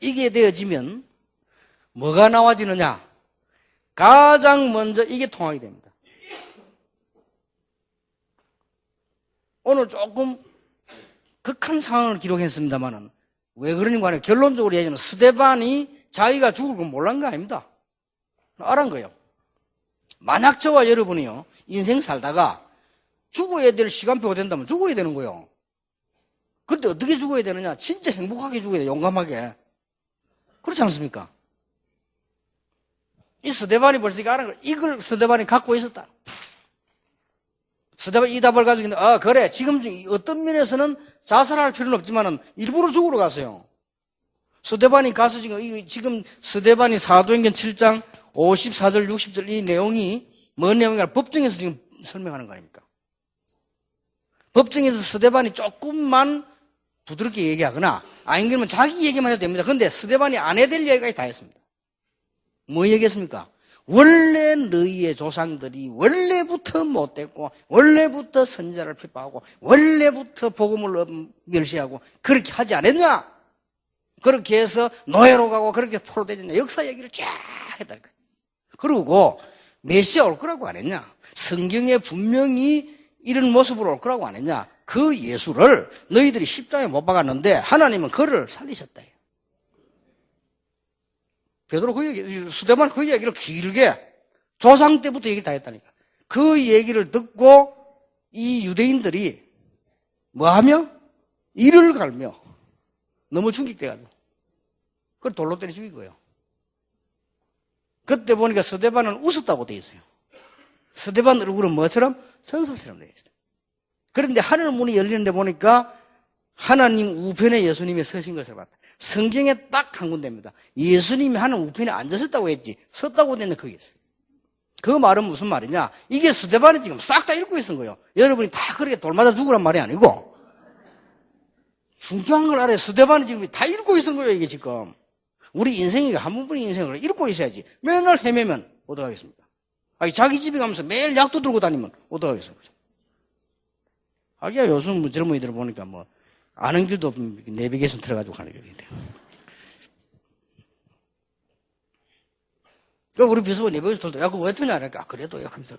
이게 되어지면 뭐가 나와지느냐? 가장 먼저 이게 통하게 됩니다. 오늘 조금 극한 상황을 기록했습니다만은 왜 그러는 거 아니에요? 결론적으로 얘기하면 스데반이 자기가 죽을 건 몰란 거 아닙니다. 알은 거예요. 만약 저와 여러분이요, 인생 살다가 죽어야 될 시간표가 된다면 죽어야 되는 거예요. 그런데 어떻게 죽어야 되느냐? 진짜 행복하게 죽어야 돼, 용감하게. 그렇지 않습니까? 이 스데반이 벌써 아는 거예요. 이걸 스데반이 갖고 있었다. 스데반이 이 답을 가지고 있는데, 그래. 지금 어떤 면에서는 자살할 필요는 없지만은 일부러 죽으러 갔어요. 스데반이 가서 지금 스데반이 사도행전 7장 54절, 60절 이 내용이 뭔 내용이냐? 법정에서 지금 설명하는 거 아닙니까? 법정에서 스데반이 조금만 부드럽게 얘기하거나 아닌 그러면 자기 얘기만 해도 됩니다. 그런데 스데반이 안 해야 될 얘기까지 다 했습니다. 뭐 얘기했습니까? 원래 너희의 조상들이 원래부터 못됐고 원래부터 선지자를 핍박하고 원래부터 복음을 멸시하고 그렇게 하지 않았냐? 그렇게 해서 노예로 가고 그렇게 포로되었냐? 역사 얘기를 쫙 했다니까. 그리고 메시아 올 거라고 안 했냐? 성경에 분명히 이런 모습으로 올 거라고 안 했냐? 그 예수를 너희들이 십자가에 못 박았는데 하나님은 그를 살리셨다. 베드로 그 얘기, 스데반 그 얘기를 길게 조상 때부터 얘기 다 했다니까. 그 얘기를 듣고 이 유대인들이 뭐 하며? 이를 갈며 너무 충격돼가지고 그걸 돌로 때려 죽인 거예요. 그때 보니까 스데반은 웃었다고 돼 있어요. 스데반 얼굴은 뭐처럼? 천사처럼 돼 있어요. 그런데 하늘 문이 열리는데 보니까 하나님 우편에 예수님이 서신 것을 봤다. 성경에 딱 한 군데입니다. 예수님이 하나님 우편에 앉으셨다고 했지 섰다고 됐는데 그게 있어요. 그 말은 무슨 말이냐? 이게 스데반이 지금 싹 다 읽고 있는 거예요. 여러분이 다 그렇게 돌맞아 죽으란 말이 아니고 중요한 걸 알아요. 스데반이 지금 다 읽고 있는 거예요. 이게 지금 우리 인생이 한 번뿐인 인생을 읽고 있어야지. 맨날 헤매면 어떡하겠습니까? 자기 집에 가면서 매일 약도 들고 다니면 어떡하겠습니까? 요즘 뭐 젊은이들 보니까 뭐 아는 길도 내비게이션 틀어가지고 가는 길인데요. 우리 비서가 내비게이션 틀 때, 그거 왜 틀냐? 그러니까, 그래도 하면서.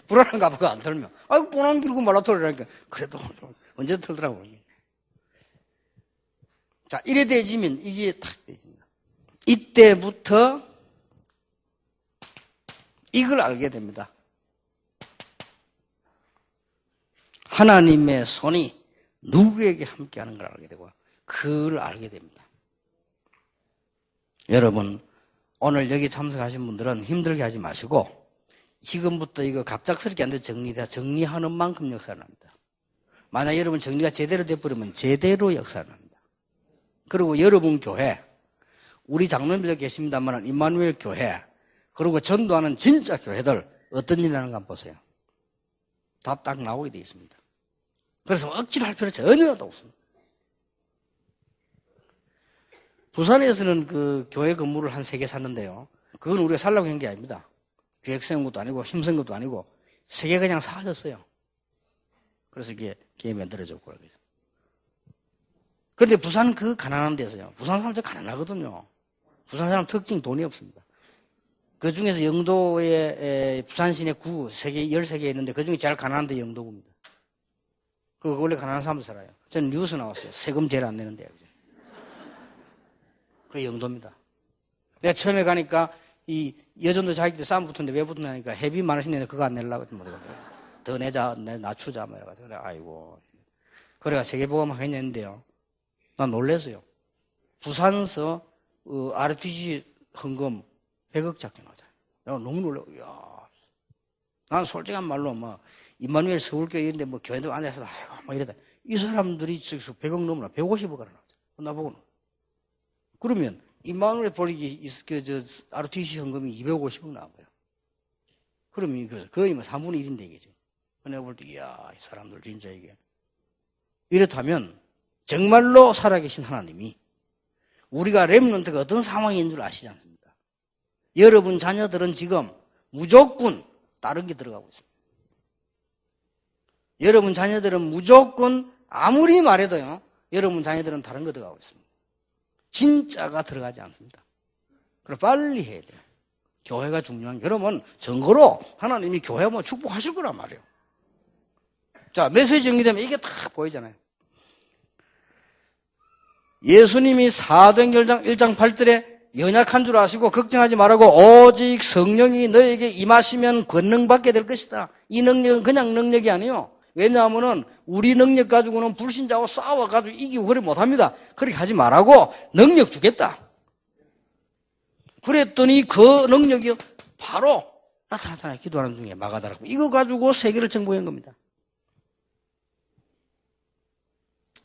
불안한가 봐, 안 틀면. 뻔한 길고 말라 틀으라니까. 그래도 언제 틀더라고. 자, 이래 되지면 이게 탁 되집니다. 이때부터 이걸 알게 됩니다. 하나님의 손이 누구에게 함께하는 걸 알게 되고 그걸 알게 됩니다. 여러분 오늘 여기 참석하신 분들은 힘들게 하지 마시고 지금부터 이거 갑작스럽게 안 돼 정리하는 만큼 역사를 합니다. 만약 여러분 정리가 제대로 돼버리면 제대로 역사를 합니다. 그리고 여러분 교회 우리 장로님들 계십니다만 임마누엘 교회 그리고 전도하는 진짜 교회들 어떤 일을 하는가 한번 보세요. 답 딱 나오게 되어 있습니다. 그래서 억지로 할 필요 전혀 없습니다. 부산에서는 그 교회 건물을 한 3개 샀는데요. 그건 우리가 살라고 한 게 아닙니다. 계획 세운 것도 아니고 힘쓴 것도 아니고 3개 그냥 사줬어요. 그래서 이게 만들어졌고. 그런데 부산 그 가난한 데서요. 부산 사람 저 가난하거든요. 부산 사람 특징 돈이 없습니다. 그 중에서 영도에 부산 시내 구 13개 있는데 그 중에 제일 가난한 데 영도구입니다. 그 원래 가난한 사람들 살아요. 저는 뉴스 나왔어요. 세금 제일 안 내는데. 그 영도입니다. 내가 처음에 가니까 이 여전도 자기들 싸움 붙었는데 왜 붙었냐니까 회비 많으신데 그거 안 내려고 했더니 더 내자, 낮추자 뭐 이래가지고 그래 아이고. 그래가 세계보험 했는데요. 난 놀랐어요. 부산서 RTG 헌금 100억 잡게 나오잖아요. 내가 너무 놀라고, 이야. 난 솔직한 말로 임마누엘 서울교회 이런데 교회도 앉아서 아이고 이러다. 이 사람들이 100억 넘나 150억을 나오죠. 나보고는. 그러면 임마누엘 버리기 RTC 헌금이 250억 나온 거예요. 그러면 거의 3분의 1인데 이게죠. 내가 볼 때 이야 이 사람들 진짜 이게 이렇다면 정말로 살아계신 하나님이 우리가 렘넌트가 어떤 상황인 줄 아시지 않습니까? 여러분 자녀들은 지금 무조건 다른 게 들어가고 있습니다. 여러분 자녀들은 무조건 아무리 말해도요. 여러분 자녀들은 다른 거 들어가고 있습니다. 진짜가 들어가지 않습니다. 그럼 빨리 해야 돼요. 교회가 중요한 게, 여러분, 증거로 하나님이 교회 뭐 축복하실 거란 말이에요. 자, 메시지 정리되면 이게 딱 보이잖아요. 예수님이 사도행전 1장 8절에 연약한 줄 아시고 걱정하지 말라고 오직 성령이 너에게 임하시면 권능받게 될 것이다. 이 능력은 그냥 능력이 아니에요. 왜냐하면은 우리 능력 가지고는 불신자하고 싸워가지고 이기고 그래 못합니다. 그렇게 하지 말라고 능력 주겠다. 그랬더니 그 능력이 바로 나타나잖아요. 기도하는 중에 마가다라고. 이거 가지고 세계를 정복한 겁니다.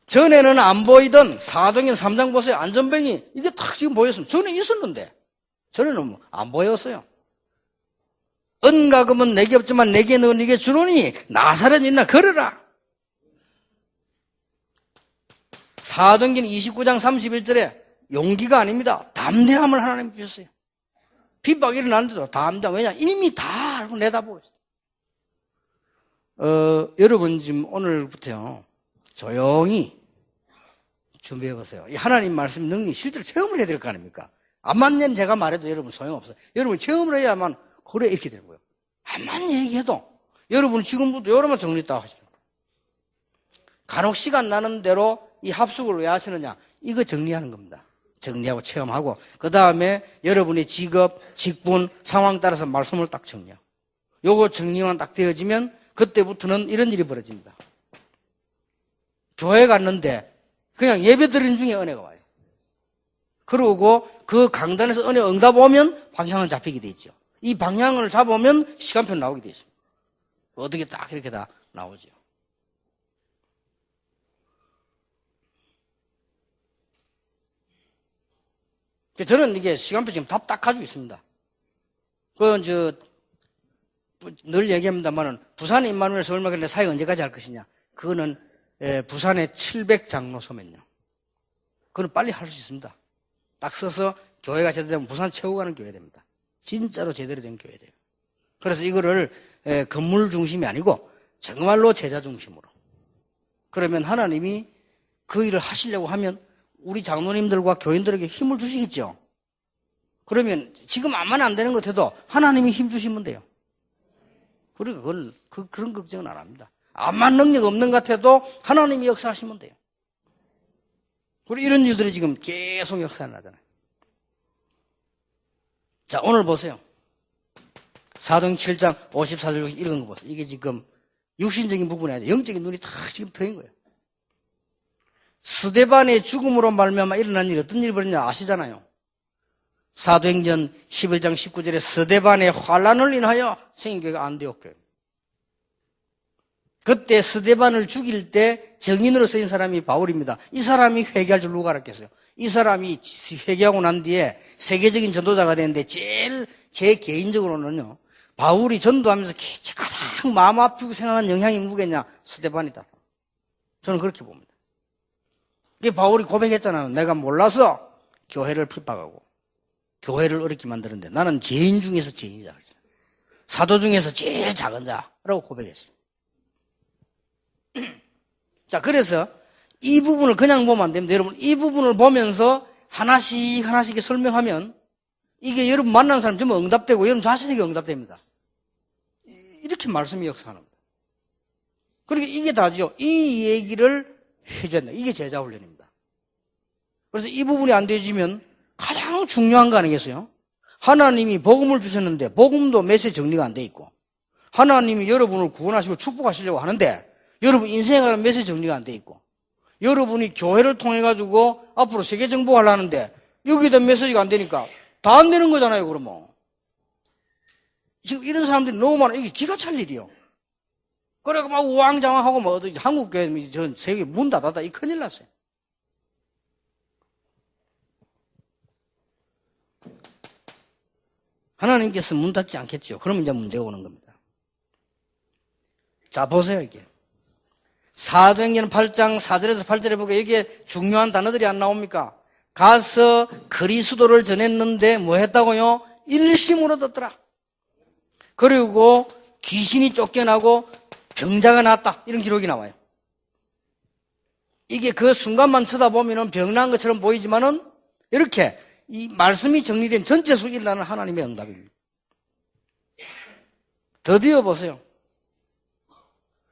전에는 안 보이던 사도행전 3장 보세요. 안전병이 이게 탁 지금 보였습니다. 전에 있었는데 전에는 안 보였어요. 은과 금은 내게 없지만 내게 넣은 네게 주노니 나사렛 있나 걸어라. 사도행전 29장 31절에 용기가 아닙니다. 담대함을 하나님 주셨어요. 핍박이 일어났는데도 담대함. 왜냐? 이미 다 알고 내다보고 있어요. 여러분 지금 오늘부터요. 조용히 준비해보세요. 이 하나님 말씀 능력 실제로 체험을 해야 될 거 아닙니까? 안 맞는 제가 말해도 여러분 소용없어요. 여러분 체험을 해야만 그래 이렇게 되는 거예요. 안 맞는 얘기해도 여러분 지금부터 여러분 정리했다고 하시는 거예요. 간혹 시간 나는 대로 이 합숙을 왜 하시느냐? 이거 정리하는 겁니다. 정리하고 체험하고 그 다음에 여러분의 직업, 직분, 상황 따라서 말씀을 딱 정리하고 요거 정리만 딱 되어지면 그때부터는 이런 일이 벌어집니다. 교회 갔는데 그냥 예배 드리는 중에 은혜가 와요. 그러고 그 강단에서 은혜 응답 오면 방향을 잡히게 돼 있죠. 이 방향을 잡으면 시간표 나오게 돼 있습니다. 어떻게 딱 이렇게 다 나오죠. 저는 이게 시간표 지금 답 딱 가지고 있습니다. 늘 얘기합니다만은 부산 임마누엘 서울마을회 사역 언제까지 할 것이냐. 그거는 부산의 700장로소면요. 그건 빨리 할 수 있습니다. 딱 써서 교회가 제대로 되면 부산 채우고 가는 교회 됩니다. 진짜로 제대로 된 교회 돼요. 그래서 이거를 건물 중심이 아니고 정말로 제자 중심으로. 그러면 하나님이 그 일을 하시려고 하면 우리 장로님들과 교인들에게 힘을 주시겠죠. 그러면 지금 아무나 안 되는 것 같아도 하나님이 힘 주시면 돼요. 그러니까 그런 걱정은 안 합니다. 암만 능력 없는 것 같아도 하나님이 역사하시면 돼요. 그리고 이런 일들이 지금 계속 역사를 하잖아요. 자, 오늘 보세요. 사도행전 7장 54절 읽은 거 보세요. 이게 지금 육신적인 부분이 아니라 영적인 눈이 다 지금 트인 거예요. 스데반의 죽음으로 말미암아 일어난 일이 어떤 일이 벌어졌냐 아시잖아요. 사도행전 11장 19절에 스데반의 환난을 인하여 생교회가 안 되었고요. 그때 스데반을 죽일 때 정인으로 쓰인 사람이 바울입니다. 이 사람이 회개할 줄 누가 알았겠어요? 이 사람이 회개하고 난 뒤에 세계적인 전도자가 되는데 제 개인적으로는요. 바울이 전도하면서 가장 마음 아프고 생각한 영향이 누구겠냐? 스데반이다. 저는 그렇게 봅니다. 바울이 고백했잖아요. 내가 몰라서 교회를 핍박하고 교회를 어렵게 만드는데 나는 죄인 중에서 죄인이다. 사도 중에서 제일 작은 자라고 고백했어요. 자, 그래서 이 부분을 그냥 보면 안 됩니다. 여러분, 이 부분을 보면서 하나씩 설명하면 이게 여러분 만난 사람 전부 응답되고 여러분 자신에게 응답됩니다. 이렇게 말씀이 역사하는 겁니다. 그러니까 이게 다죠. 이 얘기를 해줘야 된다. 이게 제자 훈련입니다. 그래서 이 부분이 안 되어지면 가장 중요한 거 아니겠어요? 하나님이 복음을 주셨는데 복음도 메시지 정리가 안 돼 있고 하나님이 여러분을 구원하시고 축복하시려고 하는데 여러분 인생에 관한 메시지 정리가 안 돼 있고 여러분이 교회를 통해 가지고 앞으로 세계 정복하려 하는데 여기에 대한 메시지가 안 되니까 다 안 되는 거잖아요. 그러면 지금 이런 사람들이 너무 많아. 이게 기가 찰 일이요. 그래가 막 우왕좌왕하고 뭐 어디 한국 교회 전 세계 문 닫았다 이 큰일 났어요. 하나님께서 문 닫지 않겠죠. 그러면 이제 문제가 오는 겁니다. 자, 보세요, 이게. 사도행전 8장 4절에서 8절에 보게 여기에 중요한 단어들이 안 나옵니까? 가서 그리스도를 전했는데 뭐 했다고요? 일심으로 듣더라. 그리고 귀신이 쫓겨나고 병자가 났다. 이런 기록이 나와요. 이게 그 순간만 쳐다보면 병난 것처럼 보이지만은 이렇게 이 말씀이 정리된 전체 속에 일어나는 하나님의 응답입니다. 드디어 보세요.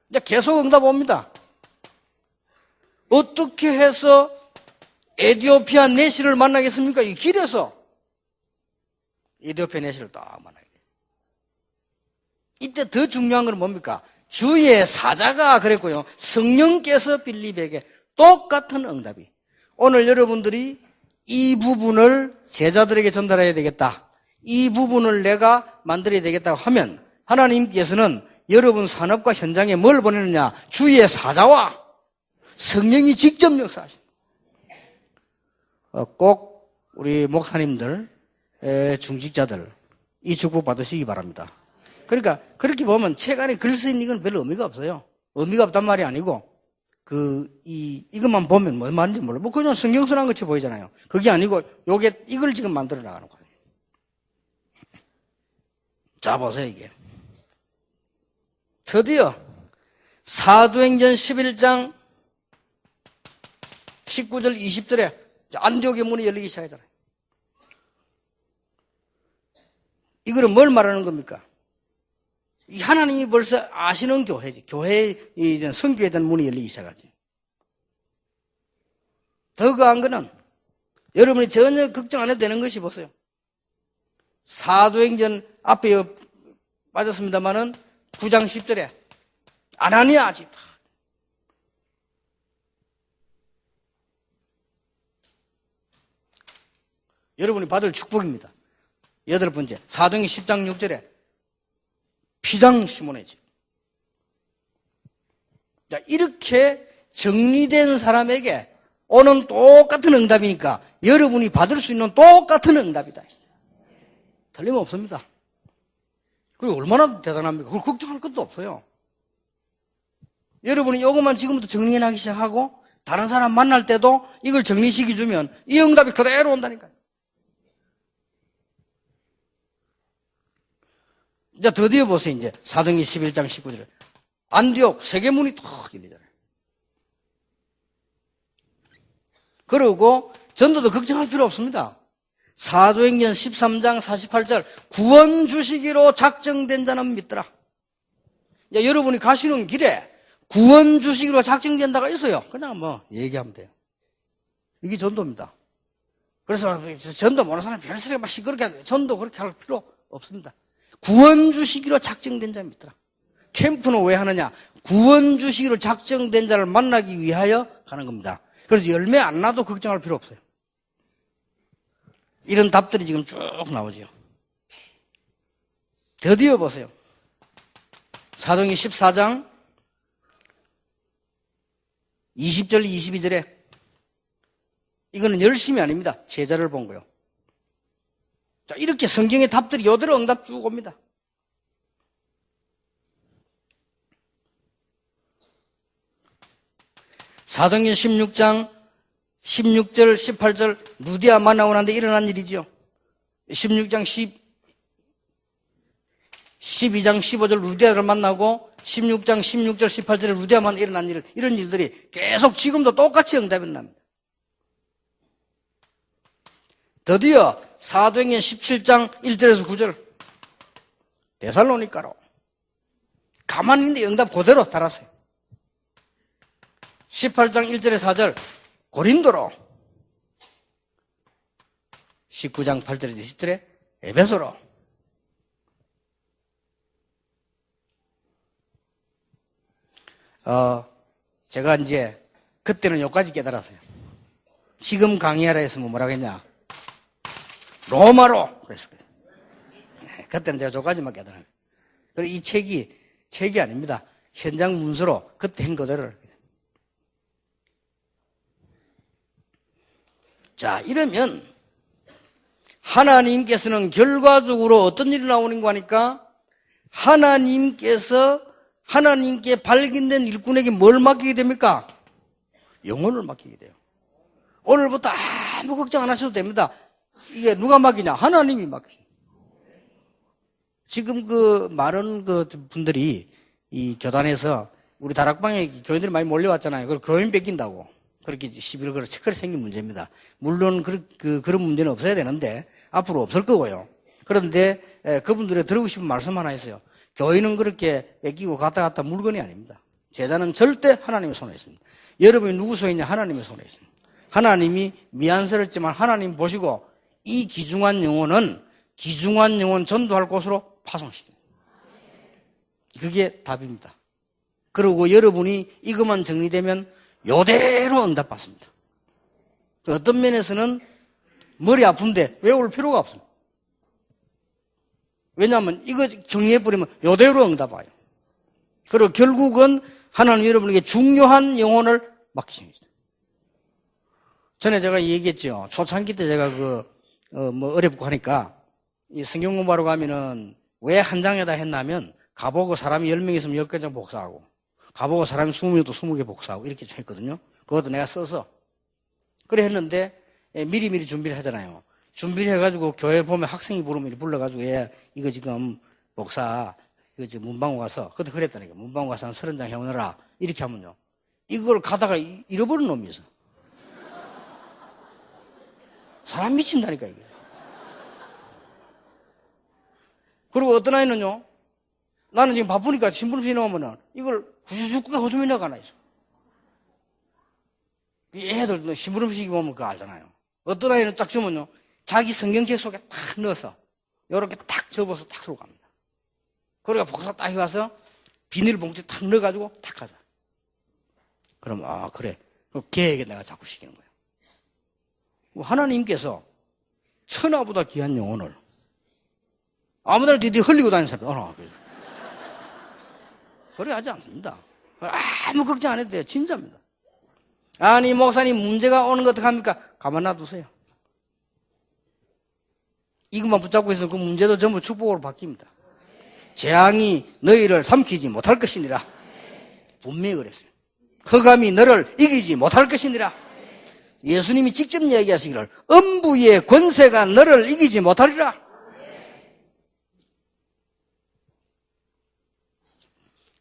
이제 계속 응답 옵니다. 어떻게 해서 에티오피아 내시를 만나겠습니까? 이 길에서 에티오피아 내시를 딱 만나게 돼요. 이때 더 중요한 건 뭡니까? 주의 사자가 그랬고요. 성령께서 빌립에게 똑같은 응답이. 오늘 여러분들이 이 부분을 제자들에게 전달해야 되겠다. 이 부분을 내가 만들어야 되겠다고 하면 하나님께서는 여러분 산업과 현장에 뭘 보내느냐? 주의 사자와 성령이 직접 역사하신다. 꼭 우리 목사님들, 중직자들 이 축복 받으시기 바랍니다. 그러니까 그렇게 보면 책 안에 글 쓰인 이건 별로 의미가 없어요. 의미가 없단 말이 아니고 이것만 보면 뭐 말인지 몰라. 뭐 그냥 성경서란 것이 보이잖아요. 그게 아니고 이걸 지금 만들어 나가는 거예요. 자 보세요 이게. 드디어 사도행전 11장 19절 20절에 안디옥의 문이 열리기 시작하잖아요. 이거는 뭘 말하는 겁니까? 이 하나님이 벌써 아시는 교회지. 교회의 성교에 대한 문이 열리기 시작하지. 더 그한 거는 여러분이 전혀 걱정 안 해도 되는 것이 보세요. 사도행전 앞에 빠졌습니다만은 9장 10절에 아나니아 집. 여러분이 받을 축복입니다. 8번째 사도행전 10장 6절에 피장 시몬의 집. 자, 이렇게 정리된 사람에게 오는 똑같은 응답이니까 여러분이 받을 수 있는 똑같은 응답이다. 틀림없습니다. 그리고 얼마나 대단합니까? 그걸 걱정할 것도 없어요. 여러분이 이것만 지금부터 정리해나기 시작하고 다른 사람 만날 때도 이걸 정리시켜주면 이 응답이 그대로 온다니까요. 이제 드디어 보세요. 이제 사도행전 11장 19절에 안디옥 세계문이 탁 열리잖아요. 그리고 전도도 걱정할 필요 없습니다. 사도행전 13장 48절 구원 주시기로 작정된 자는 믿더라. 야, 여러분이 가시는 길에 구원 주시기로 작정된 자가 있어요. 그냥 뭐 얘기하면 돼요. 이게 전도입니다. 그래서 전도 모르는 사람이 별소리 막 시끄럽게 하는데 전도 그렇게 할 필요 없습니다. 구원 주시기로 작정된 자 믿더라. 캠프는 왜 하느냐? 구원 주시기로 작정된 자를 만나기 위하여 가는 겁니다. 그래서 열매 안 나도 걱정할 필요 없어요. 이런 답들이 지금 쭉 나오죠. 드디어 보세요. 사도행전 14장 20절 22절에 이거는 열심이 아닙니다. 제자를 본 거예요. 자, 이렇게 성경의 답들이 요대로 응답 쭉 옵니다. 사도행전 16장 16절 18절 루디아 만나고 난데 일어난 일이죠. 16장 12장 15절 루디아를 만나고 16장 16절 18절에 루디아 만나 일어난 일, 이런 일들이 계속 지금도 똑같이 응답이 납니다. 드디어 사도행전 17장 1절에서 9절 데살로니가로 가만히 있는데 응답 그대로 달았어요. 18장 1절에 4절 고린도로 19장 8절에서 20절에 에베소로 제가 이제 그때는 여기까지 깨달았어요. 지금 강의하라 했으면 뭐라고 했냐? 로마로 그랬었거든요. 그때는 제가 저까지만 깨달았어요. 그리고 이 책이 아닙니다. 현장 문서로 그때 한 그대로. 자, 이러면 하나님께서는 결과적으로 어떤 일이 나오는 거 하니까 하나님께 발견된 일꾼에게 뭘 맡기게 됩니까? 영혼을 맡기게 돼요. 오늘부터 아무 걱정 안 하셔도 됩니다. 이게 누가 맡기냐? 하나님이 맡기죠. 지금 많은 분들이 이 교단에서 우리 다락방에 교인들이 많이 몰려왔잖아요. 그걸 교인 뺏긴다고. 그렇게 시비를 걸어 척걸이 생긴 문제입니다. 물론 그런 문제는 없어야 되는데 앞으로 없을 거고요. 그런데 그분들의 들으고 싶은 말씀 하나 있어요. 교회는 그렇게 뺏기고 갔다 물건이 아닙니다. 제자는 절대 하나님의 손에 있습니다. 여러분이 누구 손에 있냐? 하나님의 손에 있습니다. 하나님이 미안스럽지만 하나님 보시고 이 귀중한 영혼 전도할 곳으로 파송시킵니다. 그게 답입니다. 그리고 여러분이 이것만 정리되면 요대로 응답받습니다. 어떤 면에서는 머리 아픈데 외울 필요가 없습니다. 왜냐하면 이거 정리해버리면 요대로 응답와요. 그리고 결국은 하나님 여러분에게 중요한 영혼을 맡기십니다. 전에 제가 얘기했죠. 초창기 때 제가 어렵고 하니까 이 성경 공부하러 가면은 왜 한 장에다 했냐면 가보고 사람이 10명 있으면 10개 복사하고 가보고 사람이 20명 있으면 20개 복사하고 이렇게 했거든요. 그것도 내가 써서. 그래 했는데 미리 준비를 하잖아요. 준비를 해가지고 교회 보면 학생이 부르면 불러가지고 이거 지금 복사 이거 지금 문방구 가서 그것도 그랬다니까. 문방구 가서 한 30장 해오느라 이렇게 하면요. 이걸 가다가 잃어버린 놈이 있어. 사람 미친다니까 이게. 그리고 어떤 아이는요. 나는 지금 바쁘니까 신분없이 나오면은 이걸 후수수가 호수미 나가나 있어. 애들 신분없이 보면 그거 알잖아요. 어떤 아이는 딱 주면요. 자기 성경책 속에 딱 넣어서 요렇게 딱 접어서 딱 들고 갑니다. 그러니까 복사 딱 해가서 비닐봉지 딱 넣어가지고 딱 가자. 그럼 그래. 그 걔에게 내가 자꾸 시키는 거예요. 하나님께서 천하보다 귀한 영혼을 아무데나 디디 흘리고 다니는 사람 그래 하지 않습니다. 아무 걱정 안 해도 돼요. 진짜입니다. 아니 목사님 문제가 오는 거 어떡합니까? 가만 놔두세요. 이것만 붙잡고 있으면 그 문제도 전부 축복으로 바뀝니다. 재앙이 너희를 삼키지 못할 것이니라. 분명히 그랬어요. 흑암이 너를 이기지 못할 것이니라. 예수님이 직접 이야기하시기를 음부의 권세가 너를 이기지 못하리라.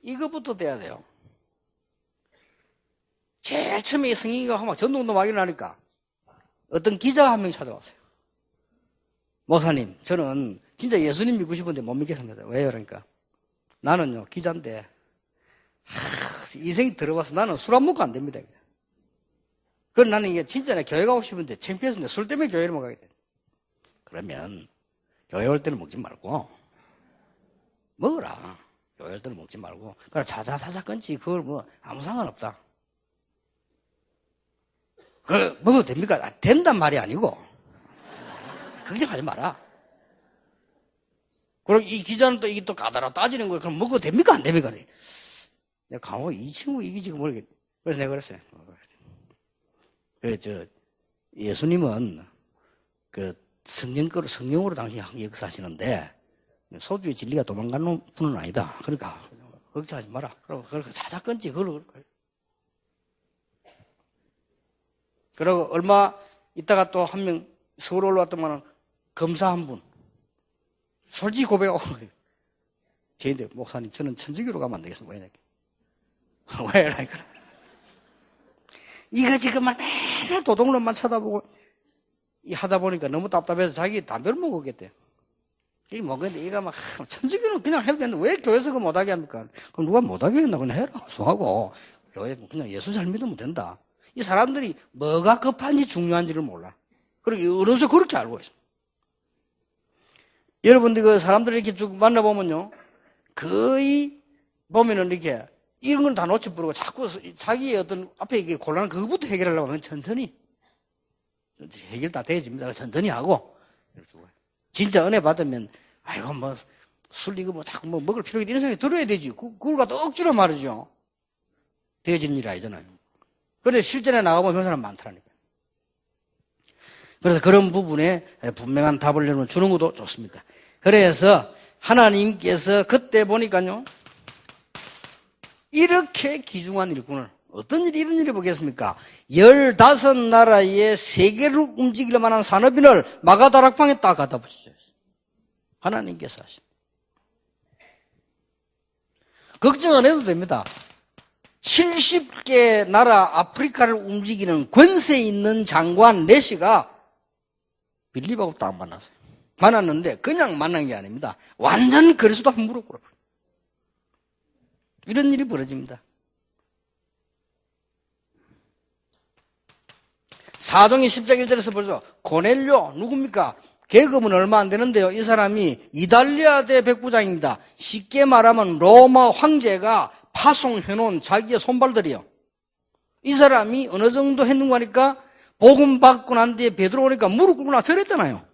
이것부터 돼야 돼요. 제일 처음에 성인이가 막 전도운동 하기를 하니까 어떤 기자가 한 명 찾아왔어요. 목사님, 저는 진짜 예수님 믿고 싶은데 못 믿겠습니다. 왜요? 그러니까 나는요 기자인데 인생이 들어봐서 나는 술 안 먹고 안 됩니다. 그럼 나는 이게 진짜 내 교회 가고 싶은데 창피해서 술 때문에 교회를 못 가게 돼. 그러면 교회 올 때는 먹지 말고 먹어라. 교회 올 때는 먹지 말고 그래 사자 끊지 그걸 뭐 아무 상관없다. 그걸 먹어도 됩니까? 된단 말이 아니고 걱정하지 마라. 그럼 이 기자는 또 이게 또 가다라 따지는 거예요. 그럼 먹어도 됩니까? 안 됩니까? 내가 강호 이 친구 이게 지금 모르겠. 그래서 내가 그랬어요. 그래 예수님은 그 성령으로 당신이 역사하시는데 소주의 진리가 도망가는 분은 아니다. 그러니까 걱정하지 마라. 그리고 사자 끊지 그러고 얼마 있다가 또 한 명 서울 올라왔더만 검사 한 분 솔직히 고백하고 저인데 목사님 저는 천주교로 가면 안 되겠습니다. 왜? 그러니까 이거 지금 맨날 도둑놈만 쳐다보고 하다 보니까 너무 답답해서 자기 담배를 먹었겠대. 이게 먹었는데 얘가 막 천주교는 그냥 해도 되는데 왜 교회에서 그거 못하게 합니까? 그럼 누가 못하게 했나 그냥 해라. 수하고 교회 그냥 예수 잘 믿으면 된다. 이 사람들이 뭐가 급한지 중요한지를 몰라. 그리고 어느새 그렇게 알고 있어. 여러분들 그 사람들 이렇게 쭉 만나보면요. 거의 보면은 이렇게 이런 건 다 놓쳐버리고 자꾸 자기의 어떤 앞에 이게 곤란한 그거부터 해결하려고 하면 천천히 해결 다 되어집니다. 천천히 하고 이렇게 진짜 은혜 받으면 아이고 뭐 술 이거 뭐 자꾸 뭐 먹을 필요가 이런 생각이 들어야 되지. 그걸 갖다 억지로 말이죠. 되어지는 일이 아니잖아요. 그런데 실전에 나가보면 그런 사람 많더라니까. 그래서 그런 부분에 분명한 답을 여러분 주는 것도 좋습니다. 그래서 하나님께서 그때 보니까요. 이렇게 귀중한 일꾼을 어떤 일이 이런 일이 보겠습니까? 15나라의 세계를 움직일 만한 산업인을 마가다락방에 딱 갖다 붙이죠. 하나님께서 하신. 걱정 안 해도 됩니다. 70개 나라 아프리카를 움직이는 권세 있는 장관 내시가 빌립하고 딱 만났어요. 만났는데 그냥 만난 게 아닙니다. 완전 그리스도 한 무릎 꿇어. 이런 일이 벌어집니다. 사도행 10장 1절에서 보죠. 고넬료 누굽니까? 계급은 얼마 안 되는데요. 이 사람이 이달리아 대 백부장입니다. 쉽게 말하면 로마 황제가 파송해놓은 자기의 손발들이요. 이 사람이 어느 정도 했는가 하니까 복음 받고 난 뒤에 베드로 오니까 무릎 꿇고 나 절했잖아요.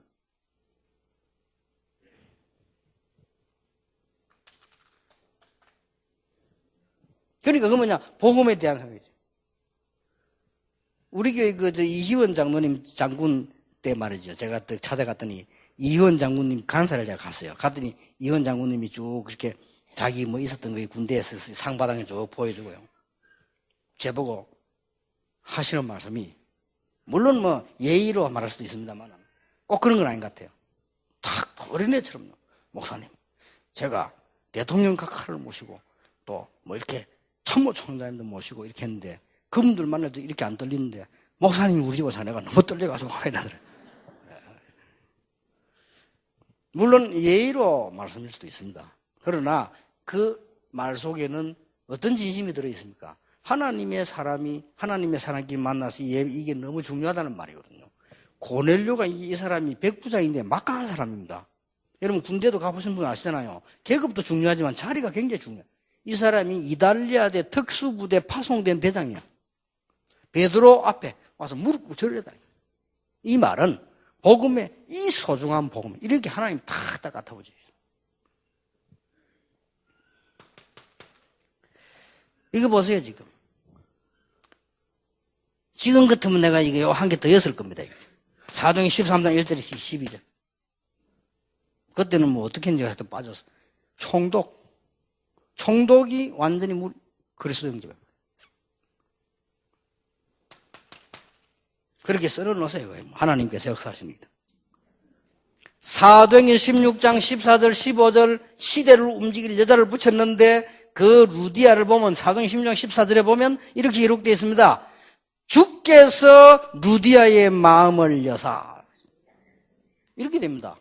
그러니까 그 뭐냐? 복음에 대한 생각이지. 우리 교회 이희원 장군 때 말이죠. 제가 또 찾아갔더니 이희원 장군님 간사를 제가 갔어요. 갔더니 이희원 장군님이 쭉 그렇게 자기 뭐 있었던 거 군대에서 상바당에 쭉 보여주고요. 제보고 하시는 말씀이 물론 뭐 예의로 말할 수도 있습니다만 꼭 그런 건 아닌 것 같아요. 탁 어린애처럼 목사님 제가 대통령 각하를 모시고 또 뭐 이렇게 참모총장님도 모시고 이렇게 했는데 그분들 만나도 이렇게 안 떨리는데 목사님이 우리 집 와서 내가 너무 떨려가지고 이러더래요. 물론 예의로 말씀일 수도 있습니다. 그러나 그 말 속에는 어떤 진심이 들어있습니까? 하나님의 사람끼리 만나서 이게 너무 중요하다는 말이거든요. 고넬료가 이 사람이 백부장인데 막강한 사람입니다. 여러분 군대도 가보신 분 아시잖아요. 계급도 중요하지만 자리가 굉장히 중요해요. 이 사람이 이달리아 대 특수부대 파송된 대장이야. 베드로 앞에 와서 무릎 꿇고 절했다. 이 말은 복음의 이 소중한 복음 이렇게 하나님 탁탁 갖다보지. 이거 보세요 지금. 지금 같으면 내가 이게 한 개 더 였을 겁니다. 사도행 13장 1절에 12절. 그때는 뭐 어떻게 했는지 하여튼 빠져서 총독이 완전히 그리스도 영접해. 그렇게 써놓으세요. 하나님께서 역사하십니다. 사도행전 16장 14절 15절 시대를 움직일 여자를 붙였는데 그 루디아를 보면 사도행전 16장 14절에 보면 이렇게 기록되어 있습니다. 주께서 루디아의 마음을 여사 이렇게 됩니다.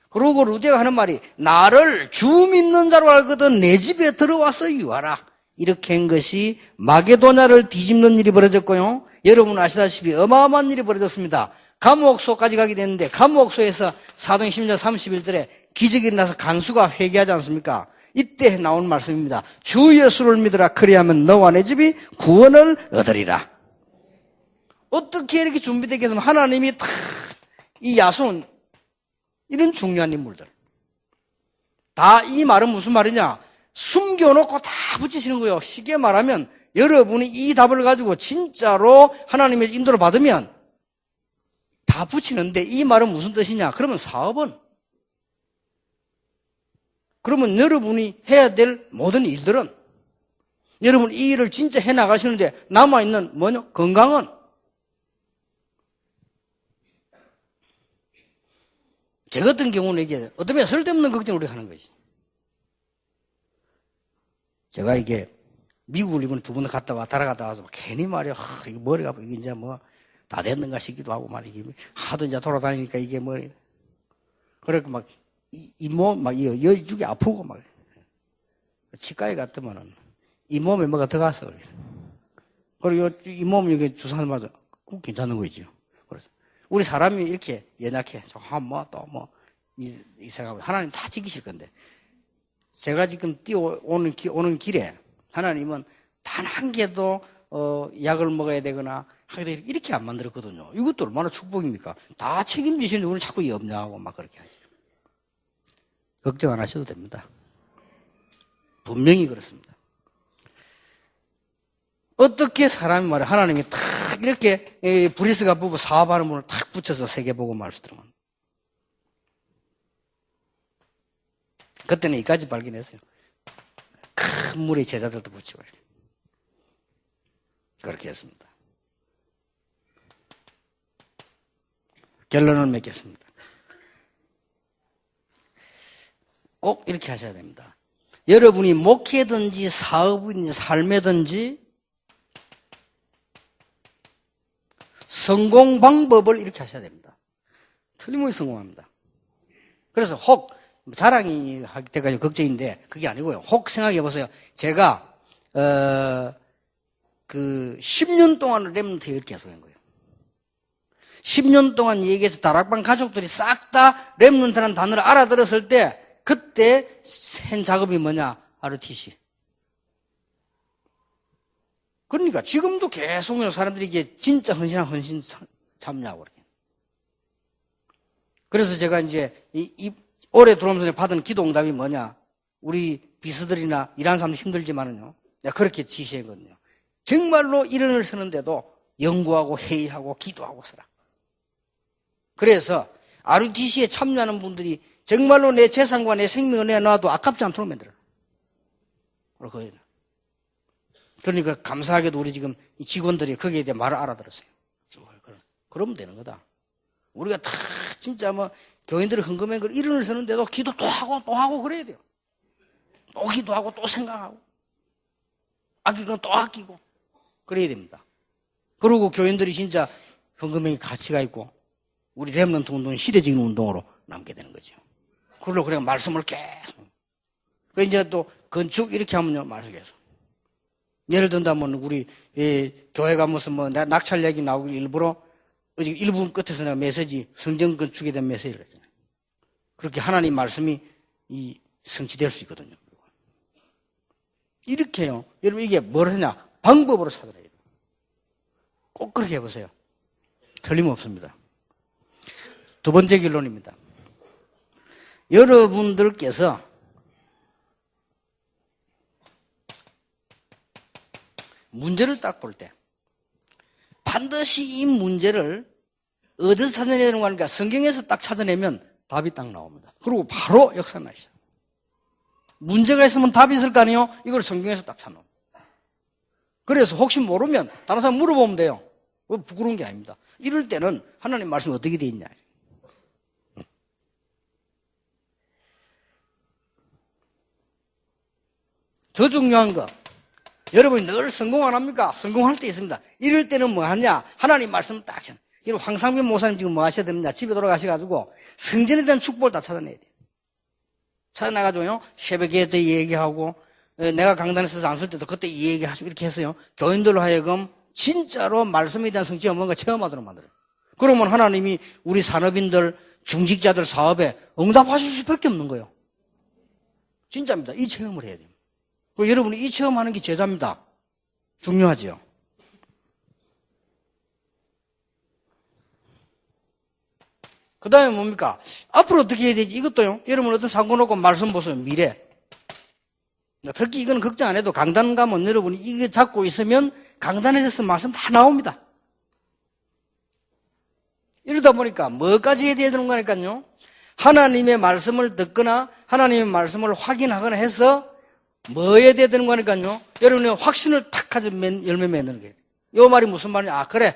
그러고 루디아가 하는 말이 나를 주 믿는 자로 알거든 내 집에 들어와서 유하라. 이렇게 한 것이 마게도냐를 뒤집는 일이 벌어졌고요. 여러분 아시다시피 어마어마한 일이 벌어졌습니다. 감옥소까지 가게 됐는데 감옥소에서 사도행전 16장 31절에 기적이 일어나서 간수가 회개하지 않습니까? 이때 나온 말씀입니다. 주 예수를 믿으라 그리하면 너와 내 집이 구원을 얻으리라. 어떻게 이렇게 준비되게 했으면 하나님이 다 이 야손 이런 중요한 인물들 다 이 말은 무슨 말이냐? 숨겨놓고 다 붙이시는 거예요. 쉽게 말하면 여러분이 이 답을 가지고 진짜로 하나님의 인도를 받으면 다 붙이는데 이 말은 무슨 뜻이냐? 그러면 사업은 그러면 여러분이 해야 될 모든 일들은 여러분 이 일을 진짜 해나가시는데 남아있는 뭐냐? 건강은 저 같은 경우는 이게 어쩌면 쓸데없는 걱정을 우리가 하는 것이지. 제가 이게 미국을 이번에 2번 갔다 와, 달아갔다 와서 괜히 말이야, 이게 머리가 이게 이제 뭐 다 됐는가 싶기도 하고 말이야. 하도 이제 돌아다니니까 이게 뭐, 그러니까 막 이모, 막 여쪽이 아프고 막. 치과에 갔더만은 이 몸에 뭐가 들어가서 그래. 그리고 이 몸 이게 주사를 맞아. 꼭 괜찮은 거지요. 그래서 우리 사람이 이렇게 연약해. 이 생각하고 하나님 다 지키실 건데. 제가 지금 오는 길에 하나님은 단 한 개도 약을 먹어야 되거나 하게 이렇게 안 만들었거든요. 이것도 얼마나 축복입니까? 다 책임지시는데 우리는 자꾸 염려하고 막 그렇게 하지. 걱정 안 하셔도 됩니다. 분명히 그렇습니다. 어떻게 사람이 말해 하나님이 탁 이렇게 브리스가 부부 사업하는 분을 탁 붙여서 세계보고 말씀 들어간. 그때는 이까지 발견했어요. 큰 물의 제자들도 붙이고 그렇게 했습니다. 결론을 맺겠습니다. 꼭 이렇게 하셔야 됩니다. 여러분이 목회든지 사업이든지 삶이든지 성공 방법을 이렇게 하셔야 됩니다. 틀림없이 성공합니다. 그래서 혹 자랑이 할 때까지 걱정인데 그게 아니고요. 혹 생각해 보세요. 제가 10년 동안 랩런트 얘기를 계속 한 거예요. 10년 동안 얘기해서 다락방 가족들이 싹 다 랩런트라는 단어를 알아들었을 때 그때 한 작업이 뭐냐? ROTC. 그러니까 지금도 계속 사람들이 이게 진짜 헌신한 헌신 참여하고 그렇게. 그래서 제가 이제 올해 들어오면서 받은 기도 응답이 뭐냐? 우리 비서들이나 일하는 사람들 힘들지만은요. 내가 그렇게 지시했거든요. 정말로 일원을 쓰는데도 연구하고 회의하고 기도하고 써라. 그래서 RUTC에 참여하는 분들이 정말로 내 재산과 내 생명을 내놔도 아깝지 않도록 만들어라. 그러니까 감사하게도 우리 지금 이 직원들이 거기에 대해 말을 알아들었어요. 그러면 되는 거다. 우리가 다 진짜 교인들이 헌금한 걸 일원을 쓰는데도 기도 또 하고 그래야 돼요. 또 기도하고 또 생각하고 아낄 건 또 아끼고 그래야 됩니다. 그리고 교인들이 진짜 헌금액이 가치가 있고 우리 렘넌트 운동은 시대적인 운동으로 남게 되는 거죠. 그걸로 그냥 말씀을 계속. 그 이제 또 건축 이렇게 하면요, 말씀 계속. 예를 든다면 우리 교회가 무슨 낙찰 얘기 나오고 일부러 1분 끝에서 내가 메시지 성전 건축에 대한 메시지를 했잖아요. 그렇게 하나님 말씀이 성취될 수 있거든요. 이렇게요. 여러분 이게 뭘 하냐? 방법으로 찾아야 돼요. 꼭 그렇게 해보세요. 틀림없습니다. 두 번째 결론입니다. 여러분들께서 문제를 딱 볼 때 반드시 이 문제를 어디서 찾아내야 되는 거 아닙니까? 성경에서 딱 찾아내면 답이 딱 나옵니다. 그리고 바로 역사 나시죠. 문제가 있으면 답이 있을 거 아니에요? 이걸 성경에서 딱 찾는. 그래서 혹시 모르면 다른 사람 물어보면 돼요. 부끄러운 게 아닙니다. 이럴 때는 하나님 말씀이 어떻게 돼 있냐. 더 중요한 거, 여러분이 늘 성공 안 합니까? 성공할 때 있습니다. 이럴 때는 뭐 하냐? 하나님 말씀 딱 찾아. 여러분 황상균 목사님 지금 뭐 하셔야 됩니다. 집에 돌아가셔가지고 성전에 대한 축복을 다 찾아내야 돼요. 찾아나가지고요, 새벽에 때 얘기하고, 내가 강단에 서서 안 쓸 때도 그때 이 얘기하시고 이렇게 했어요. 교인들로 하여금 진짜로 말씀에 대한 성취가 뭔가 체험하도록 만들어요. 그러면 하나님이 우리 산업인들, 중직자들 사업에 응답하실 수밖에 없는 거예요. 진짜입니다. 이 체험을 해야 돼요. 여러분이 이 체험하는 게 제자입니다. 중요하죠. 그 다음에 뭡니까? 앞으로 어떻게 해야 되지? 이것도요. 여러분 어떤 사고 놓고 말씀 보세요. 미래. 특히 이건 걱정 안 해도 강단 가면 여러분이 이거 잡고 있으면 강단에 대해서 말씀 다 나옵니다. 이러다 보니까 뭐까지 해야 되는 거니까요. 하나님의 말씀을 듣거나 하나님의 말씀을 확인하거나 해서 뭐 해야 되는 거니까요. 여러분이 확신을 탁 가져 열매 맺는 거예요. 요 말이 무슨 말이냐? 아, 그래.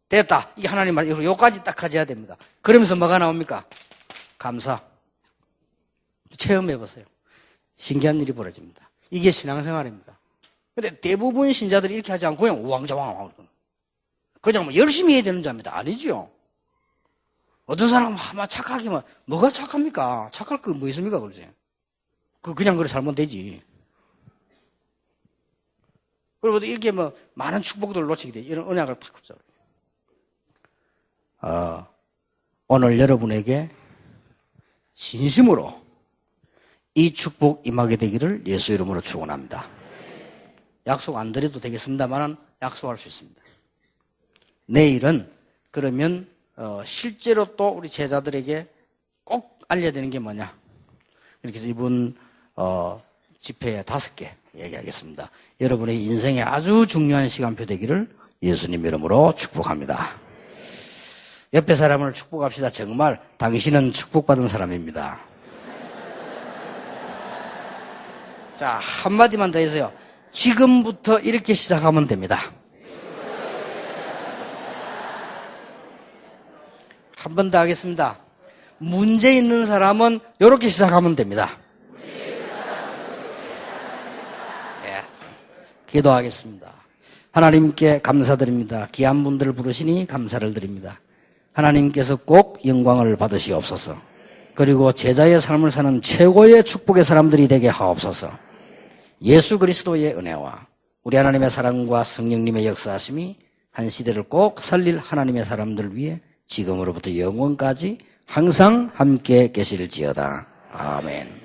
됐다. 이게 하나님 말, 요까지 딱 가져야 됩니다. 그러면서 뭐가 나옵니까? 감사. 체험해보세요. 신기한 일이 벌어집니다. 이게 신앙생활입니다. 근데 대부분 신자들이 이렇게 하지 않고 그냥 우왕좌왕. 그냥 뭐 열심히 해야 되는 자입니다. 아니지요. 어떤 사람은 아마 착하기만, 뭐가 착합니까? 착할 거 뭐 있습니까, 그러지? 그냥 그래 잘못되지. 그리고 이렇게 뭐 많은 축복들을 놓치게 돼. 이런 언약을 탁 붙잡아요. 오늘 여러분에게 진심으로 이 축복 임하게 되기를 예수 이름으로 축원합니다. 약속 안 드려도 되겠습니다만 약속할 수 있습니다. 내일은 그러면 실제로 또 우리 제자들에게 꼭 알려야 되는 게 뭐냐? 이렇게 해서 이번 집회에 5개 얘기하겠습니다. 여러분의 인생에 아주 중요한 시간표 되기를 예수님 이름으로 축복합니다. 옆에 사람을 축복합시다. 정말 당신은 축복받은 사람입니다. 자, 한마디만 더 해서요. 지금부터 이렇게 시작하면 됩니다. 한 번 더 하겠습니다. 문제 있는 사람은 이렇게 시작하면 됩니다. 기도하겠습니다. 하나님께 감사드립니다. 귀한 분들을 부르시니 감사를 드립니다. 하나님께서 꼭 영광을 받으시옵소서. 그리고 제자의 삶을 사는 최고의 축복의 사람들이 되게 하옵소서. 예수 그리스도의 은혜와 우리 하나님의 사랑과 성령님의 역사하심이 한 시대를 꼭 살릴 하나님의 사람들 위해 지금으로부터 영원까지 항상 함께 계실지어다. 아멘.